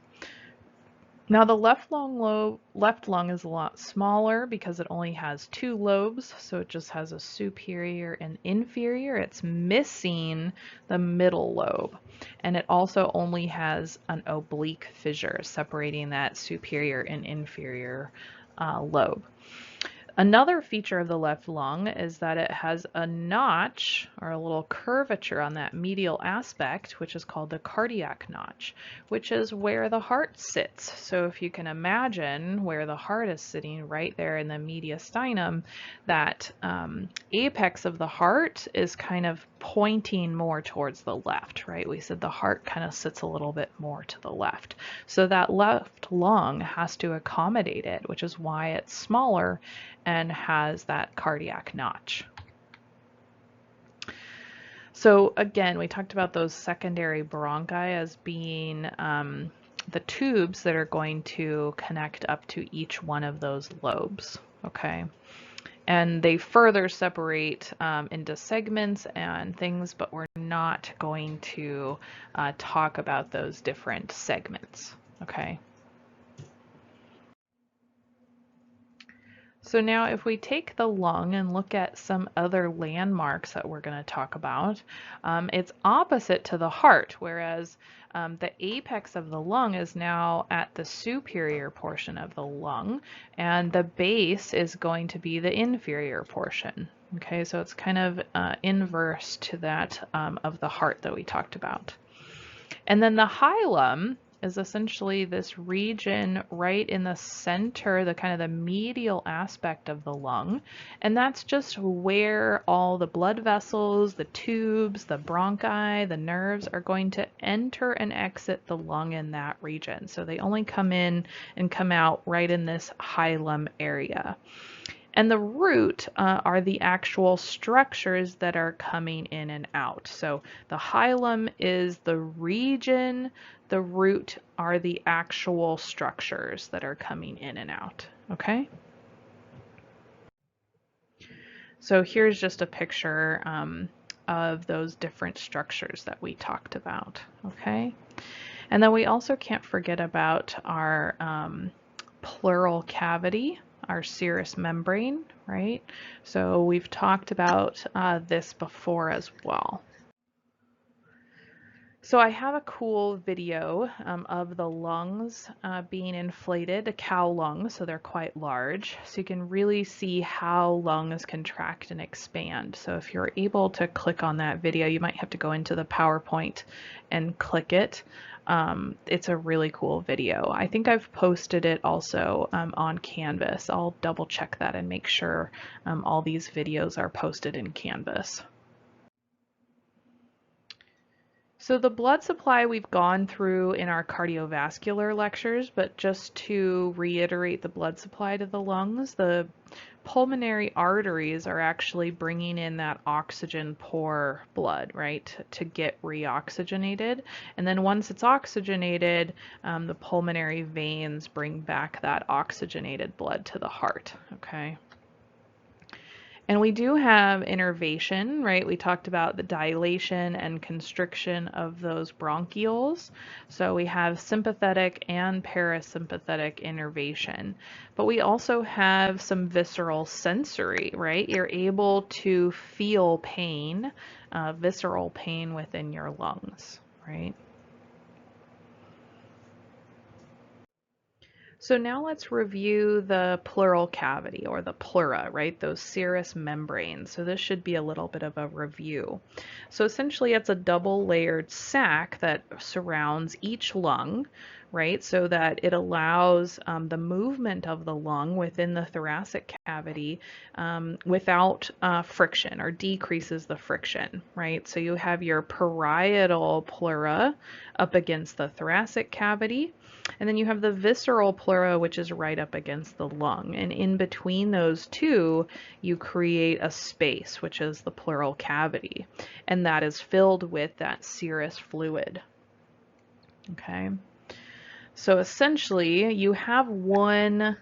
Now the left lung is a lot smaller because it only has 2 lobes, so it just has a superior and inferior. It's missing the middle lobe, and it also only has an oblique fissure separating that superior and inferior lobe. Another feature of the left lung is that it has a notch or a little curvature on that medial aspect, which is called the cardiac notch, which is where the heart sits. So if you can imagine where the heart is sitting right there in the mediastinum, that apex of the heart is kind of pointing more towards the left, right? We said the heart kind of sits a little bit more to the left. So that left lung has to accommodate it, which is why it's smaller and has that cardiac notch. So again, we talked about those secondary bronchi as being the tubes that are going to connect up to each one of those lobes, okay? And they further separate into segments and things, but we're not going to talk about those different segments, okay? So now if we take the lung and look at some other landmarks that we're going to talk about, it's opposite to the heart, whereas the apex of the lung is now at the superior portion of the lung, and the base is going to be the inferior portion. Okay, so it's kind of inverse to that of the heart that we talked about. And then the hilum is essentially this region right in the center, the kind of the medial aspect of the lung. And that's just where all the blood vessels, the tubes, the bronchi, the nerves are going to enter and exit the lung in that region. So they only come in and come out right in this hilum area. And the root are the actual structures that are coming in and out. So the hilum is the region, the root are the actual structures that are coming in and out, okay? So here's just a picture of those different structures that we talked about, okay? And then we also can't forget about our pleural cavity, our serous membrane, right? So we've talked about this before as well. So I have a cool video of the lungs being inflated, a cow lung, so they're quite large. So you can really see how lungs contract and expand. So if you're able to click on that video, you might have to go into the PowerPoint and click it. It's a really cool video. I think I've posted it also on Canvas. I'll double check that and make sure all these videos are posted in Canvas. So the blood supply we've gone through in our cardiovascular lectures, but just to reiterate the blood supply to the lungs, the pulmonary arteries are actually bringing in that oxygen poor blood, right, to get reoxygenated. And then once it's oxygenated, the pulmonary veins bring back that oxygenated blood to the heart, okay? And we do have innervation, right? We talked about the dilation and constriction of those bronchioles. So we have sympathetic and parasympathetic innervation. But we also have some visceral sensory, right? You're able to feel pain, visceral pain within your lungs, right? So now let's review the pleural cavity or the pleura, right? Those serous membranes. So this should be a little bit of a review. So essentially it's a double layered sac that surrounds each lung, right? So that it allows the movement of the lung within the thoracic cavity without friction or decreases the friction, right? So you have your parietal pleura up against the thoracic cavity. And then you have the visceral pleura, which is right up against the lung. And in between those two, you create a space, which is the pleural cavity. And that is filled with that serous fluid. Okay. So essentially, you have one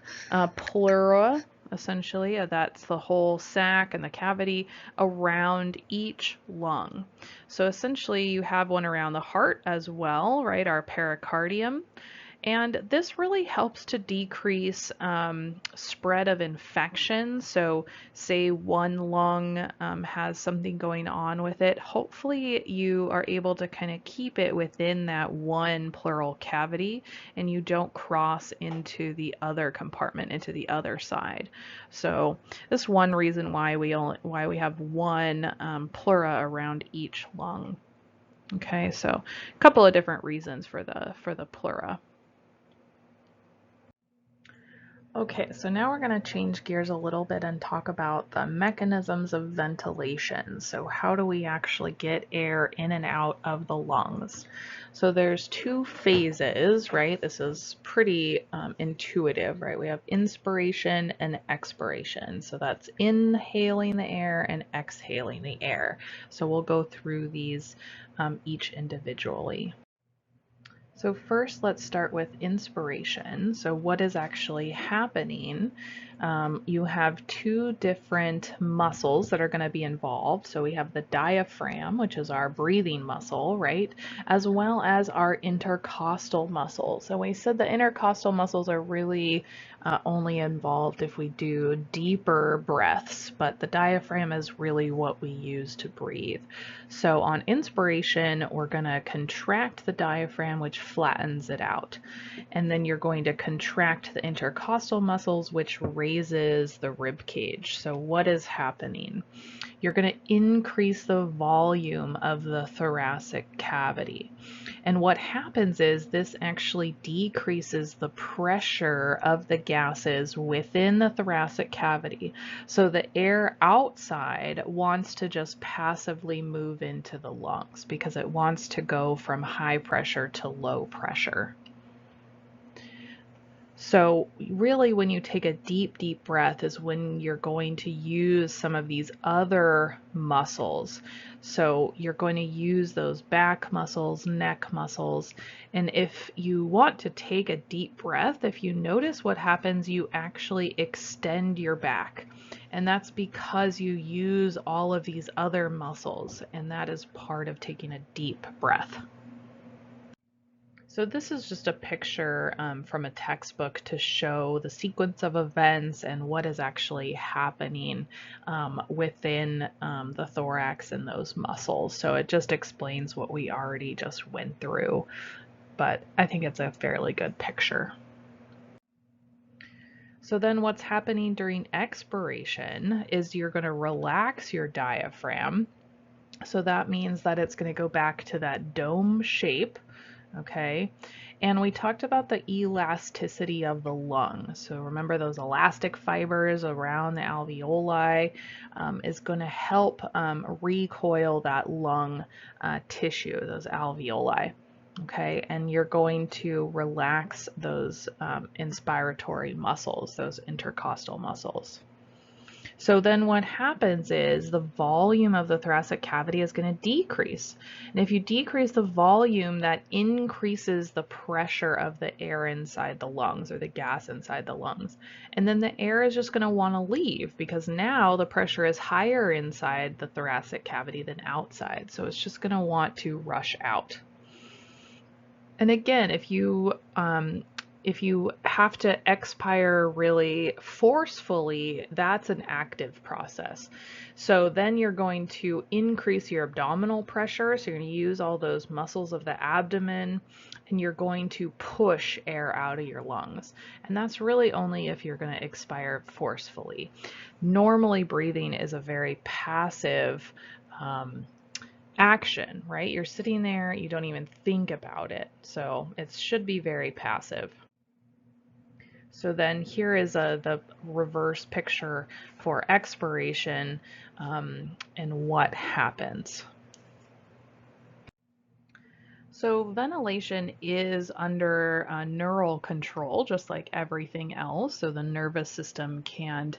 pleura, essentially, that's the whole sac and the cavity around each lung. So essentially, you have one around the heart as well, right, our pericardium. And this really helps to decrease spread of infection. So say one lung has something going on with it, hopefully you are able to kind of keep it within that one pleural cavity and you don't cross into the other compartment, into the other side. So this is one reason why we have one pleura around each lung. Okay, so a couple of different reasons for the pleura. Okay, so now we're going to change gears a little bit and talk about the mechanisms of ventilation. So how do we actually get air in and out of the lungs? So there's two phases, right? This is pretty intuitive, right? We have inspiration and expiration. So that's inhaling the air and exhaling the air. So we'll go through these each individually. So first, let's start with inspiration. So what is actually happening? You have two different muscles that are going to be involved. So we have the diaphragm, which is our breathing muscle, right? As well as our intercostal muscles. So we said the intercostal muscles are really only involved if we do deeper breaths, but the diaphragm is really what we use to breathe. So on inspiration, we're going to contract the diaphragm, which flattens it out. And then you're going to contract the intercostal muscles, which raises the rib cage. So what is happening? You're going to increase the volume of the thoracic cavity. And what happens is this actually decreases the pressure of the gases within the thoracic cavity. So the air outside wants to just passively move into the lungs because it wants to go from high pressure to low pressure. So really when you take a deep, deep breath is when you're going to use some of these other muscles. So you're going to use those back muscles, neck muscles. And if you want to take a deep breath, if you notice what happens, you actually extend your back. And that's because you use all of these other muscles. And that is part of taking a deep breath. So this is just a picture from a textbook to show the sequence of events and what is actually happening within the thorax and those muscles. So it just explains what we already just went through, but I think it's a fairly good picture. So then what's happening during expiration is you're going to relax your diaphragm. So that means that it's going to go back to that dome shape. Okay, and we talked about the elasticity of the lung. So remember those elastic fibers around the alveoli is going to help recoil that lung tissue, those alveoli. Okay, and you're going to relax those inspiratory muscles, those intercostal muscles. So then what happens is the volume of the thoracic cavity is going to decrease. And if you decrease the volume, that increases the pressure of the air inside the lungs or the gas inside the lungs. And then the air is just going to want to leave because now the pressure is higher inside the thoracic cavity than outside. So it's just going to want to rush out. And again, if you have to expire really forcefully, that's an active process. So then you're going to increase your abdominal pressure. So you're going to use all those muscles of the abdomen and you're going to push air out of your lungs. And that's really only if you're going to expire forcefully. Normally breathing is a very passive action, right? You're sitting there, you don't even think about it. So it should be very passive. So then here is the reverse picture for expiration and what happens. So ventilation is under neural control, just like everything else. So the nervous system can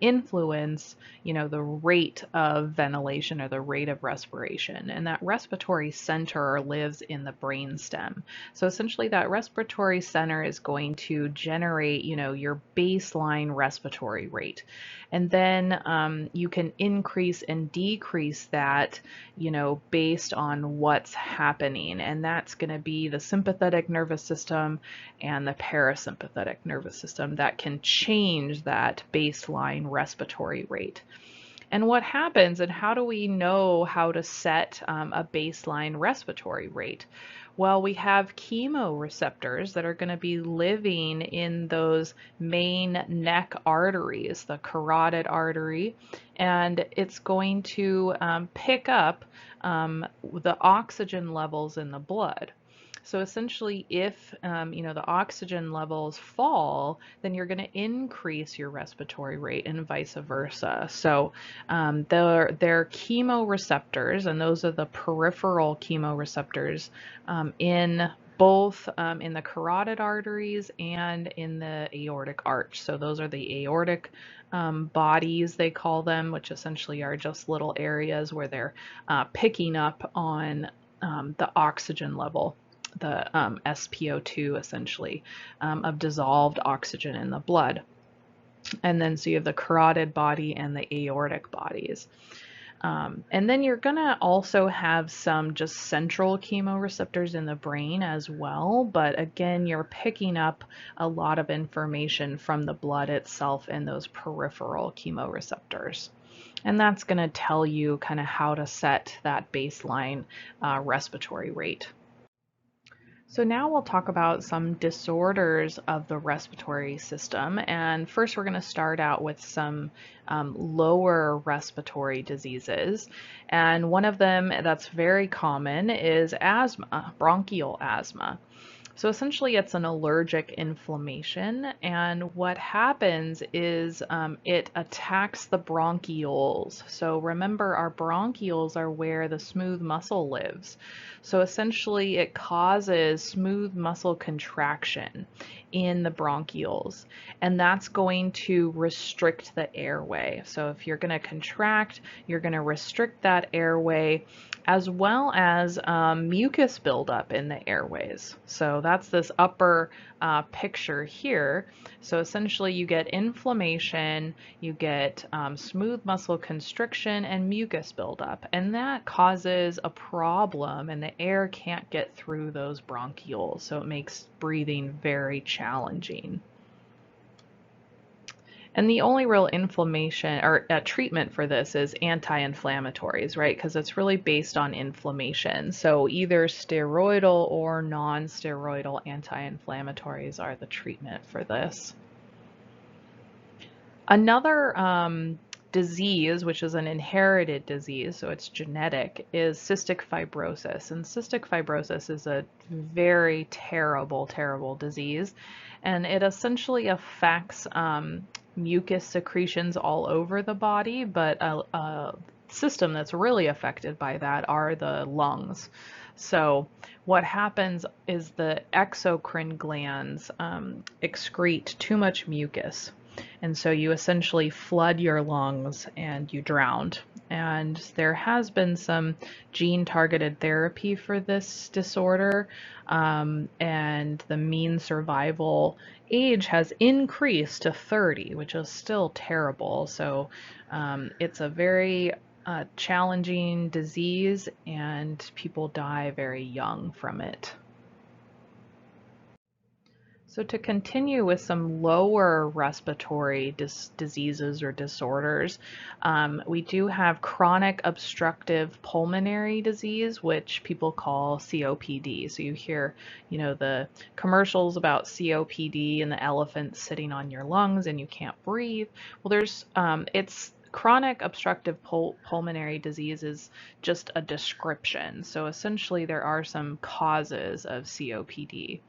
influence, the rate of ventilation or the rate of respiration. And that respiratory center lives in the brainstem. So essentially that respiratory center is going to generate, your baseline respiratory rate. And then you can increase and decrease that, based on what's happening. and that's going to be the sympathetic nervous system and the parasympathetic nervous system that can change that baseline respiratory rate. And what happens, and how do we know how to set a baseline respiratory rate? Well, we have chemoreceptors that are going to be living in those main neck arteries, the carotid artery, and it's going to pick up the oxygen levels in the blood. So essentially, if the oxygen levels fall, then you're going to increase your respiratory rate and vice versa. So they're chemoreceptors, and those are the peripheral chemoreceptors in both in the carotid arteries and in the aortic arch. So those are the aortic bodies, they call them, which essentially are just little areas where they're picking up on the oxygen level, the SpO2 essentially, of dissolved oxygen in the blood. And then so you have the carotid body and the aortic bodies. And then you're going to also have some just central chemoreceptors in the brain as well. But again, you're picking up a lot of information from the blood itself and those peripheral chemoreceptors. And that's going to tell you kind of how to set that baseline respiratory rate. So now we'll talk about some disorders of the respiratory system. And first we're going to start out with some lower respiratory diseases. And one of them that's very common is asthma, bronchial asthma. So essentially it's an allergic inflammation, and what happens is it attacks the bronchioles. So remember, our bronchioles are where the smooth muscle lives. So essentially it causes smooth muscle contraction in the bronchioles, and that's going to restrict the airway. So if you're going to contract, you're going to restrict that airway, as well as mucus buildup in the airways. So that's this upper picture here. So essentially you get inflammation, you get smooth muscle constriction and mucus buildup, and that causes a problem, and the air can't get through those bronchioles, so it makes breathing very challenging. And the only real inflammation or treatment for this is anti-inflammatories, right? Because it's really based on inflammation. So either steroidal or non-steroidal anti-inflammatories are the treatment for this. Another disease, which is an inherited disease, so it's genetic, is cystic fibrosis. And cystic fibrosis is a very terrible, terrible disease. And it essentially affects mucus secretions all over the body, but a system that's really affected by that are the lungs. So what happens is the exocrine glands excrete too much mucus. And so you essentially flood your lungs and you drown. And there has been some gene-targeted therapy for this disorder, and the mean survival age has increased to 30, which is still terrible. So it's a very challenging disease, and people die very young from it. So to continue with some lower respiratory diseases or disorders, we do have chronic obstructive pulmonary disease, which people call COPD. So you hear, the commercials about COPD and the elephant sitting on your lungs and you can't breathe. Well, it's chronic obstructive pulmonary disease is just a description. So essentially there are some causes of COPD.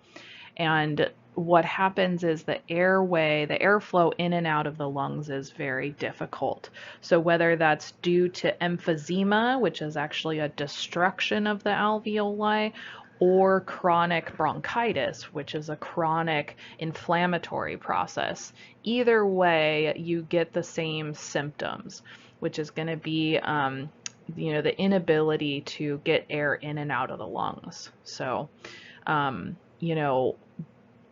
And what happens is the airflow in and out of the lungs is very difficult. So whether that's due to emphysema, which is actually a destruction of the alveoli, or chronic bronchitis, which is a chronic inflammatory process, either way, you get the same symptoms, which is going to be the inability to get air in and out of the lungs. So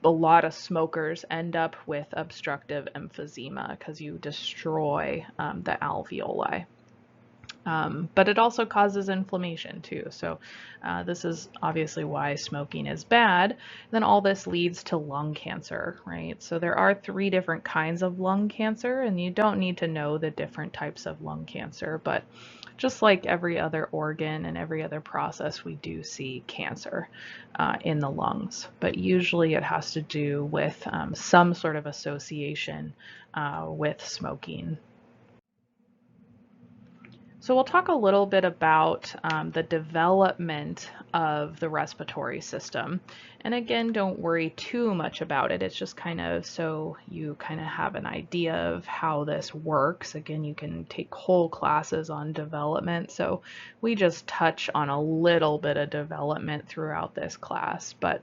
a lot of smokers end up with obstructive emphysema because you destroy the alveoli. But it also causes inflammation too. So this is obviously why smoking is bad. Then all this leads to lung cancer, right? So there are 3 different kinds of lung cancer, and you don't need to know the different types of lung cancer, but just like every other organ and every other process, we do see cancer in the lungs. But usually it has to do with some sort of association with smoking. So we'll talk a little bit about the development of the respiratory system. And again, don't worry too much about it. It's just kind of so you kind of have an idea of how this works. Again, you can take whole classes on development. So we just touch on a little bit of development throughout this class. But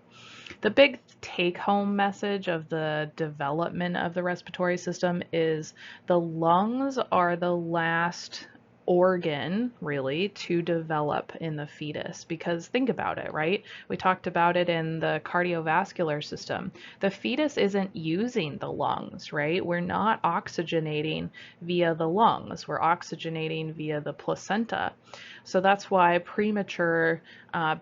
the big take-home message of the development of the respiratory system is the lungs are the last organ really to develop in the fetus, because think about it, right? We talked about it in the cardiovascular system. The fetus isn't using the lungs, right? We're not oxygenating via the lungs. We're oxygenating via the placenta. So that's why premature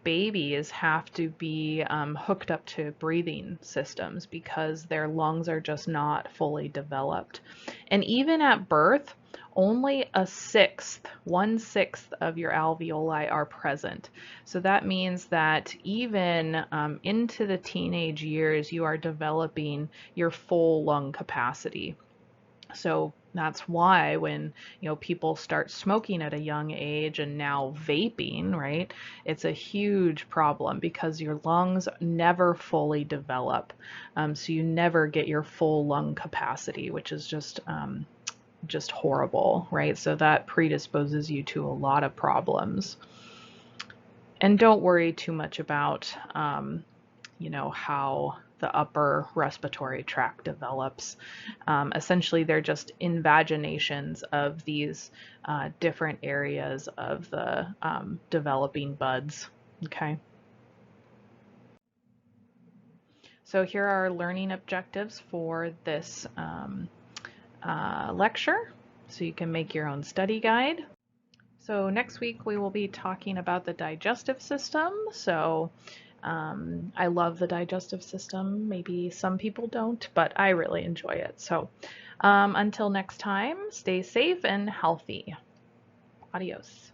babies have to be hooked up to breathing systems, because their lungs are just not fully developed. And even at birth, only a sixth, 1/6 of your alveoli are present. So that means that even into the teenage years, you are developing your full lung capacity. So that's why when people start smoking at a young age and now vaping, right? It's a huge problem because your lungs never fully develop. So you never get your full lung capacity, which is just horrible, right? So that predisposes you to a lot of problems. And don't worry too much about, how the upper respiratory tract develops. Essentially, they're just invaginations of these different areas of the developing buds. Okay. So here are our learning objectives for this lecture. So you can make your own study guide. So next week we will be talking about the digestive system. So I love the digestive system. Maybe some people don't, but I really enjoy it. So until next time, stay safe and healthy. Adios.